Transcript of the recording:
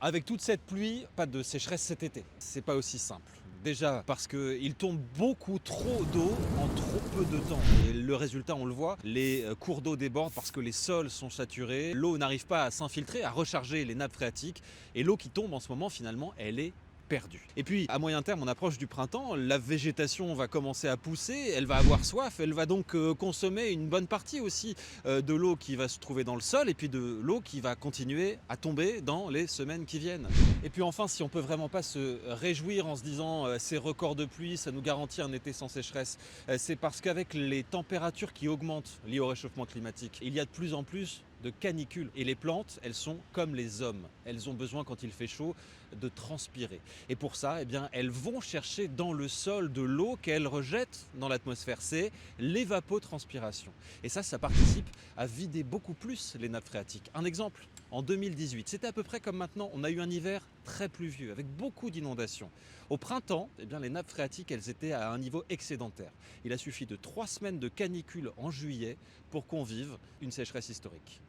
Avec toute cette pluie, pas de sécheresse cet été. C'est pas aussi simple. Déjà parce qu'il tombe beaucoup trop d'eau en trop peu de temps. Et le résultat, on le voit, les cours d'eau débordent parce que les sols sont saturés. L'eau n'arrive pas à s'infiltrer, à recharger les nappes phréatiques. Et l'eau qui tombe en ce moment, finalement, elle est perdue. Et puis, à moyen terme, on approche du printemps, la végétation va commencer à pousser, elle va avoir soif, elle va donc consommer une bonne partie aussi de l'eau qui va se trouver dans le sol et puis de l'eau qui va continuer à tomber dans les semaines qui viennent. Et puis enfin, si on peut vraiment pas se réjouir en se disant ces records de pluie, ça nous garantit un été sans sécheresse, c'est parce qu'avec les températures qui augmentent liées au réchauffement climatique, il y a de plus en plus de canicules. Et les plantes, elles sont comme les hommes. Elles ont besoin, quand il fait chaud, de transpirer. Et pour ça, eh bien, elles vont chercher dans le sol de l'eau qu'elles rejettent dans l'atmosphère. C'est l'évapotranspiration. Et ça participe à vider beaucoup plus les nappes phréatiques. Un exemple, en 2018, c'était à peu près comme maintenant. On a eu un hiver très pluvieux, avec beaucoup d'inondations. Au printemps, eh bien, les nappes phréatiques, elles étaient à un niveau excédentaire. Il a suffi de 3 semaines de canicule en juillet pour qu'on vive une sécheresse historique.